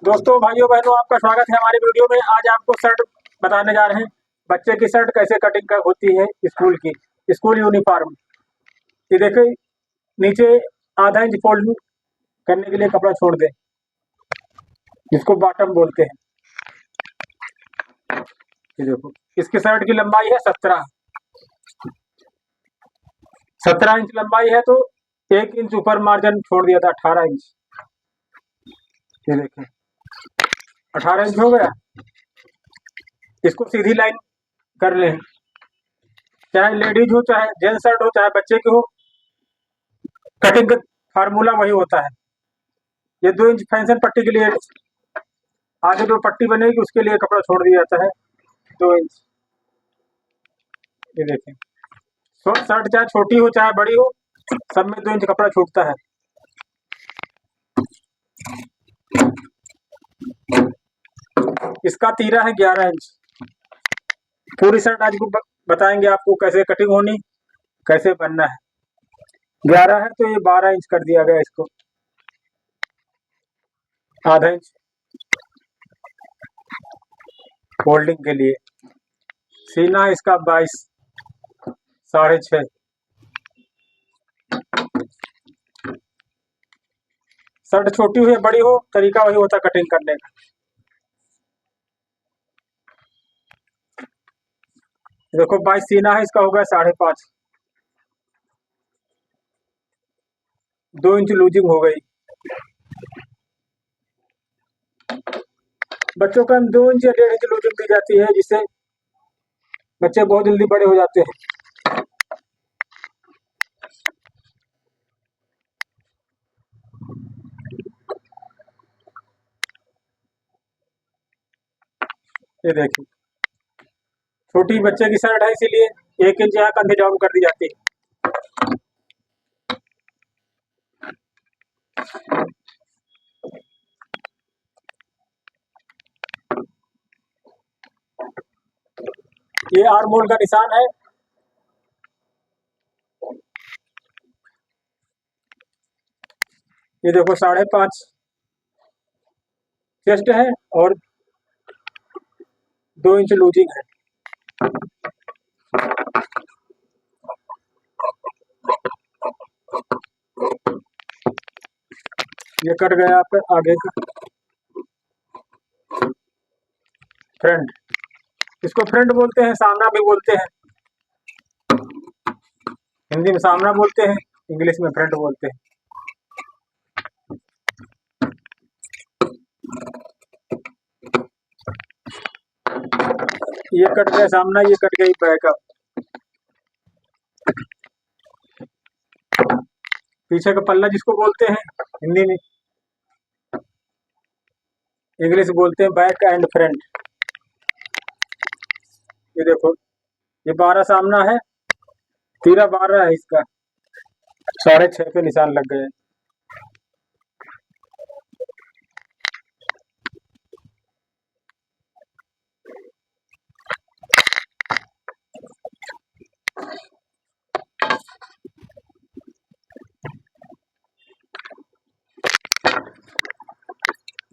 दोस्तों भाइयों बहनों आपका स्वागत है हमारी वीडियो में। आज आपको शर्ट बताने जा रहे हैं। बच्चे की शर्ट कैसे कटिंग का होती है स्कूल की, स्कूल यूनिफॉर्म। ये देखिए, नीचे आधा इंच फोल्ड करने के लिए कपड़ा छोड़ दें, जिसको बॉटम बोलते हैं। ये देखो, इसकी शर्ट की लंबाई है 17 इंच लंबाई है, तो 1 इंच ऊपर मार्जिन छोड़ दिया था, 18 इंच। ये देखें, 18 इंच हो गया। इसको सीधी लाइन कर लें, चाहे लेडीज हो चाहे जेंट्स शर्ट हो चाहे बच्चे की हो, कटिंग का फार्मूला वही होता है। ये 2 इंच फैंसन पट्टी के लिए, आगे जो पट्टी बनेगी उसके लिए कपड़ा छोड़ दिया जाता है, 2 इंच। ये देखें, शर्ट चाहे छोटी हो चाहे बड़ी हो, सब में 2 इंच कपड़ा छूटता है। इसका तीरा है 11 इंच। पूरी शर्ट आज बताएंगे आपको कैसे कटिंग होनी, कैसे बनना है। 11 है तो ये 12 इंच कर दिया गया इसको, आधा इंच फोल्डिंग के लिए। सीना है इसका 22, 6.5। शर्ट छोटी हो या बड़ी हो, तरीका वही होता कटिंग करने का। देखो 22 सीना है, इसका होगा 5.5। 2 इंच लूजिंग हो गई। बच्चों का 2 इंच या 1.5 इंच लूजिंग दी जाती है, जिससे बच्चे बहुत जल्दी बड़े हो जाते हैं। ये देखिए, छोटी बच्चे की शर्ट है, इसीलिए 1 इंच यहाँ कंधे डाउन कर दी जाती है। ये आर्म होल का निशान है। ये देखो 5.5 चेस्ट है और 2 इंच लूजिंग है। ये कट गया आपका आगे का फ्रंट। इसको फ्रंट बोलते हैं, सामना भी बोलते हैं। हिंदी में सामना बोलते हैं, इंग्लिश में फ्रंट बोलते हैं। ये कट गया सामना, ये कट गई बैकअप। पीछे का पल्ला जिसको बोलते हैं हिंदी में, इंग्लिश बोलते हैं बैक एंड फ्रंट। ये देखो, ये 12 सामना है, तीरा 12 है, इसका 6.5 पे निशान लग गए।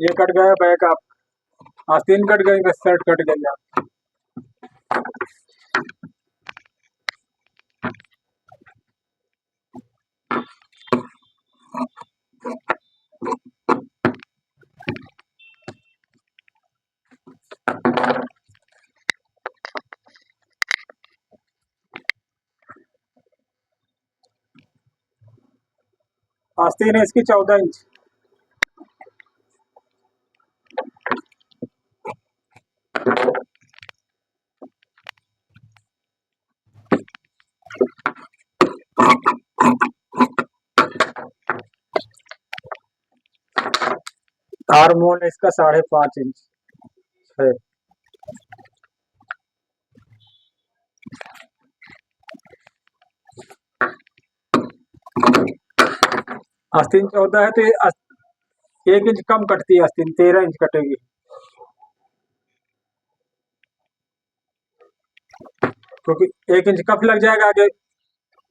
ये कट गया बैकअप। आस्तीन कट गई, बस शर्ट कट गई आप। आस्तीन है इसकी 14 इंच। आर्म होल है इसका 5.5 इंच है। आस्तीन 14 है तो ये 1 इंच कम कटती है आस्तीन, 13 इंच कटेगी। क्योंकि 1 इंच कफ लग जाएगा, आगे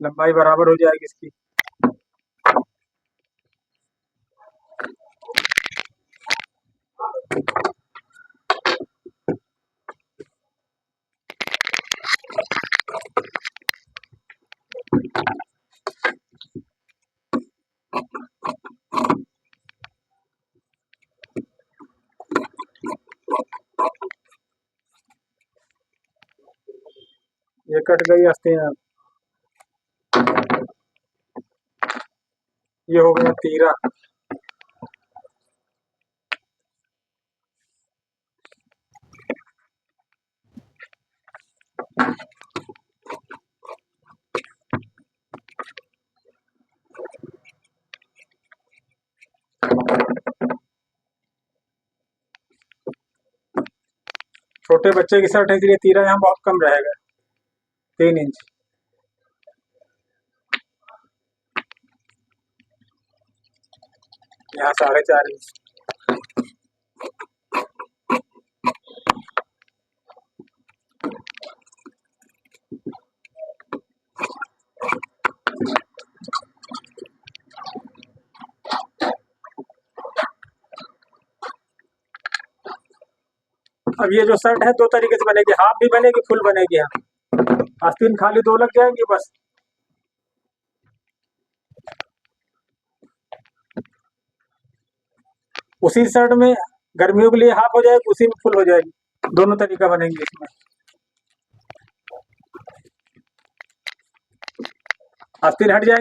लंबाई बराबर हो जाएगी इसकी। ये कट गई आस्तीन। ये हो गया तीरा। छोटे बच्चे की शर्ट है इसलिए तीरा यहाँ बहुत कम रहेगा, 3 इंच। यहाँ 4.5 इंच। अब ये जो शर्ट है 2 तरीके से बनेगी, हाफ भी बनेगी, फुल बनेगी। यहाँ आस्तीन खाली 2 लग जाएंगी बस। उसी शर्ट में गर्मियों के लिए हाफ हो जाएगी, उसी में फुल हो जाएगी। दोनों तरीका बनेंगे इसमें। आस्तीन हट जाएंगे।